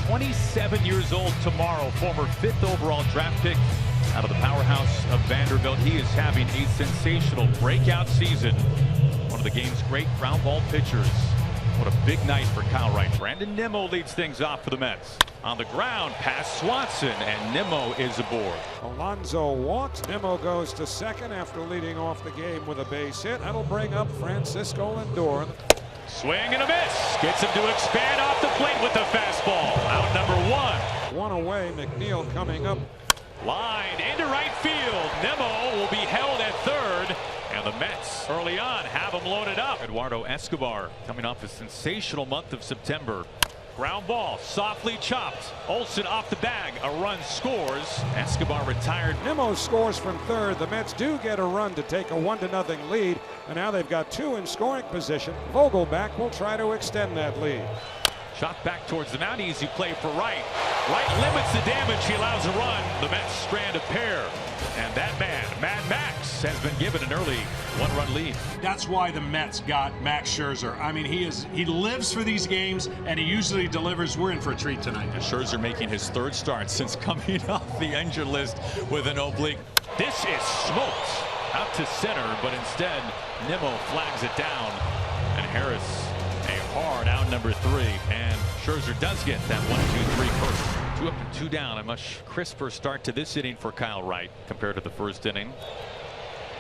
27 years old tomorrow, former 5th overall draft pick out of the powerhouse of Vanderbilt. He is having a sensational breakout season. One of the game's great ground ball pitchers. What a big night for Kyle Wright. Brandon Nimmo leads things off for the Mets. On the ground, past Swanson, and Nimmo is aboard. Alonso walks. Nimmo goes to second after leading off the game with a base hit. That'll bring up Francisco Lindor. Swing and a miss. Gets him to expand off the plate with the fastball. Out number one. One away. McNeil coming up. Line into right field. Nimmo will be held at third. And the Mets early on have him loaded up. Eduardo Escobar coming off a sensational month of September. Ground ball, softly chopped. Olsen off the bag, a run scores. Escobar retired. Nimmo scores from third. The Mets do get a run to take a 1-0 lead. And now they've got two in scoring position. Vogelback will try to extend that lead. Shot back towards the mound, easy play for Wright. Wright limits the damage, he allows a run. The Mets strand a pair. And that man, Mad Max, has been given an early one-run lead. That's why the Mets got Max Scherzer. I mean, he lives for these games, and he usually delivers. We're in for a treat tonight. And Scherzer making his third start since coming off the injured list with an oblique. This is smoked out to center, but instead, Nimmo flags it down. And Harris, a hard out number three. And Scherzer does get that 1-2-3 first. 2 up and 2 down. A much crisper start to this inning for Kyle Wright compared to the first inning.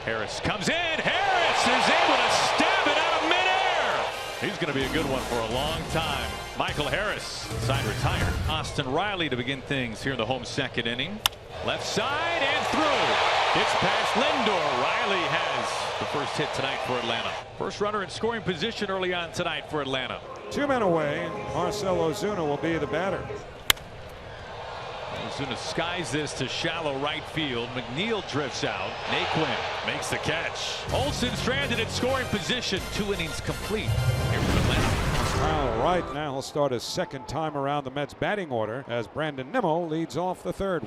Harris comes in. Harris is able to stab it out of midair. He's going to be a good one for a long time. Michael Harris, side retired. Austin Riley to begin things here in the home second inning. Left side and through. It's past Lindor. Riley has the first hit tonight for Atlanta. First runner in scoring position early on tonight for Atlanta. 2 men away. Marcell Ozuna will be the batter. Ozuna skies this to shallow right field. McNeil drifts out. Naquin makes the catch. Olsen stranded in scoring position. 2 innings complete here for Atlanta. Kyle Wright now will start his second time around the Mets batting order as Brandon Nimmo leads off the third.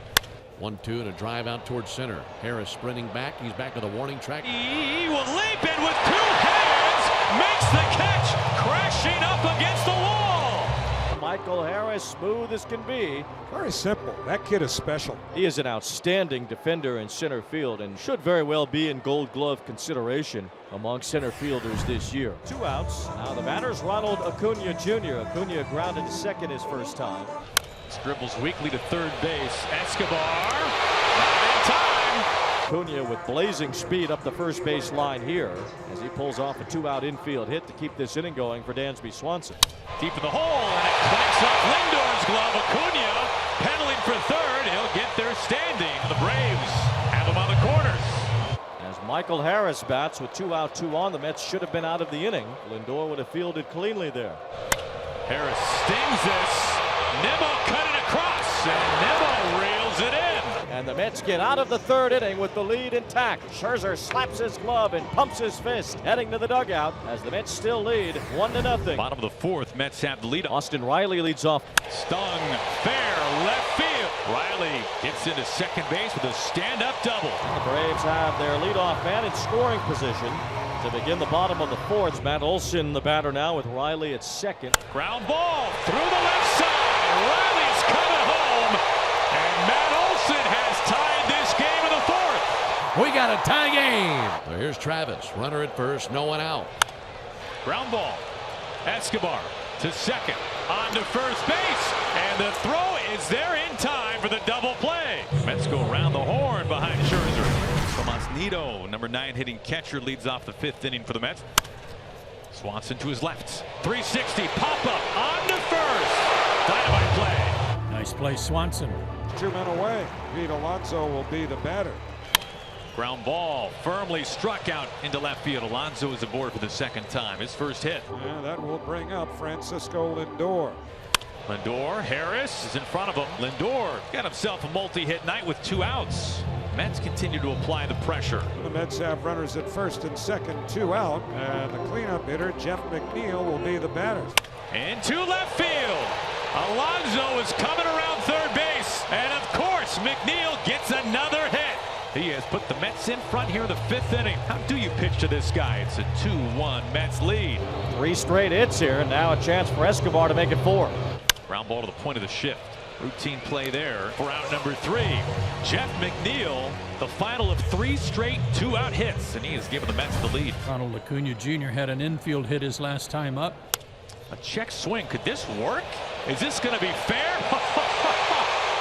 1-2 and a drive out towards center. Harris sprinting back. He's back to the warning track. He will leap in with 2 hands. Makes the catch. Crashing up against the wall. Michael Harris, smooth as can be. Very simple. That kid is special. He is an outstanding defender in center field and should very well be in Gold Glove consideration among center fielders this year. 2 outs. Now the batter's Ronald Acuna Jr. Acuna grounded to second his first time. Dribbles weakly to third base. Escobar. Not in time. Acuna with blazing speed up the first base line here as he pulls off a 2-out infield hit to keep this inning going for Dansby Swanson. Deep in the hole, and it connects off Lindor's glove. Acuna pedaling for third. He'll get there standing. The Braves have him on the corners. As Michael Harris bats with 2 out, 2 on, the Mets should have been out of the inning. Lindor would have fielded cleanly there. Harris stings this. Nimmo cutting across, and Nimmo reels it in. And the Mets get out of the third inning with the lead intact. Scherzer slaps his glove and pumps his fist, heading to the dugout as the Mets still lead 1-0. Bottom of the fourth, Mets have the lead. Austin Riley leads off. Stung fair left field. Riley gets into second base with a stand-up double. The Braves have their leadoff man in scoring position to begin the bottom of the fourth. Matt Olson, the batter now, with Riley at second. Ground ball through the left side. Riley's coming home, and Matt Olson has tied this game in the fourth. We got a tie game. So here's Travis, runner at first, no one out. Ground ball. Escobar to second, on to first base, and the throw is there in time for the double play. Mets go around the horn behind Scherzer. Tomas Nido, number 9 hitting catcher, leads off the 5th inning for the Mets. Swanson to his left. 360 pop up on to first. Dynamite play. Nice play, Swanson. 2 men away. Pete Alonso will be the batter. Ground ball firmly struck out into left field. Alonso is aboard for the second time. His first hit. And that will bring up Francisco Lindor. Lindor, Harris is in front of him. Lindor got himself a multi-hit night with 2 outs. Mets continue to apply the pressure. The Mets have runners at first and second, 2 out. And the cleanup hitter, Jeff McNeil, will be the batter. Into left field. Alonso is coming around third base. And of course, McNeil gets another hit. He has put the Mets in front here in the 5th inning. How do you pitch to this guy? It's a 2-1 Mets lead. 3 straight hits here, and now a chance for Escobar to make it 4. Ground ball to the point of the shift. Routine play there for out number 3. Jeff McNeil, the final of 3 straight 2-out hits, and he has given the Mets the lead. Ronald Acuna Jr. had an infield hit his last time up. A check swing. Could this work? Is this going to be fair?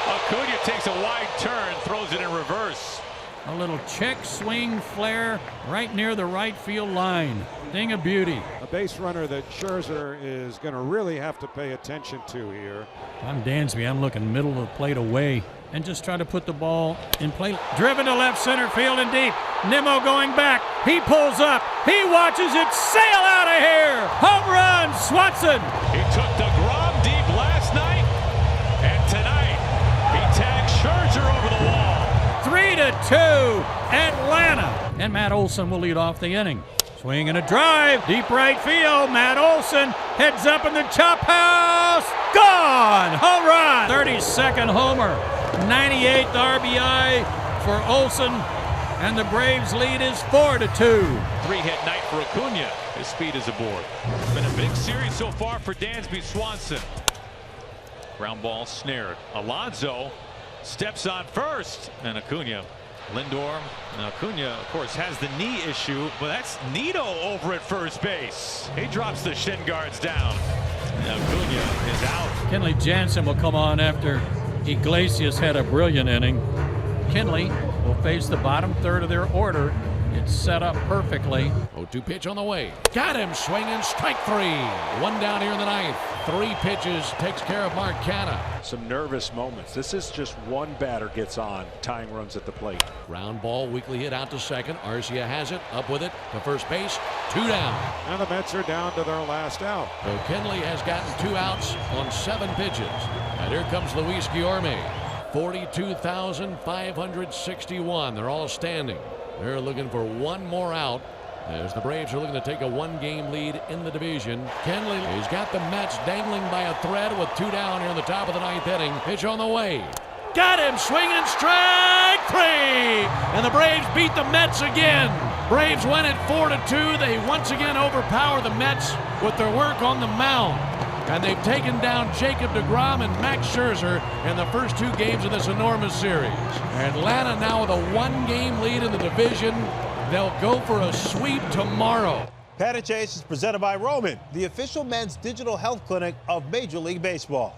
Acuna takes a wide turn, throws it in reverse. A little check swing flare right near the right field line. Thing of beauty. A base runner that Scherzer is going to really have to pay attention to here. I'm Dansby. I'm looking middle of the plate away and just try to put the ball in play. Driven to left center field and deep. Nimmo going back. He pulls up. He watches it sail out of here. Home run, Swanson. He took DeGrom deep last night, and tonight he tags Scherzer over the wall. 3-2, Atlanta. And Matt Olson will lead off the inning. Swing and a drive, deep right field. Matt Olson heads up in the chop house. Gone! Home run! 32nd homer. 98th RBI for Olson. And the Braves lead is 4-2. 3-hit night for Acuna. His speed is aboard. It's been a big series so far for Dansby Swanson. Ground ball snared. Alonso steps on first. And Acuna. Lindor. Now Acuna, of course, has the knee issue, but that's Nito over at first base. He drops the shin guards down. Now Acuna is out. Kenley Jansen will come on after Iglesias had a brilliant inning. Kenley will face the bottom third of their order. It's set up perfectly. 0-2 pitch on the way. Got him swinging. Strike 3. 1 down here in the 9th. 3 pitches. Takes care of Mark Canha. Some nervous moments. This is just one batter gets on, tying runs at the plate. Ground ball, weakly hit out to second. Arcia has it. Up with it to first base. 2 down. And the Mets are down to their last out. So Kenley has gotten 2 outs on 7 pitches. And here comes Luis Guillorme. 42,561. They're all standing. They're looking for 1 more out as the Braves are looking to take a 1-game lead in the division. Kenley has got the Mets dangling by a thread with 2 down here in the top of the 9th inning. Pitch on the way. Got him swinging, strike 3. And the Braves beat the Mets again. Braves win it 4-2. They once again overpower the Mets with their work on the mound. And they've taken down Jacob deGrom and Max Scherzer in the first 2 games of this enormous series. Atlanta now with a 1-game lead in the division. They'll go for a sweep tomorrow. Pat and Chase is presented by Roman, the official men's digital health clinic of Major League Baseball.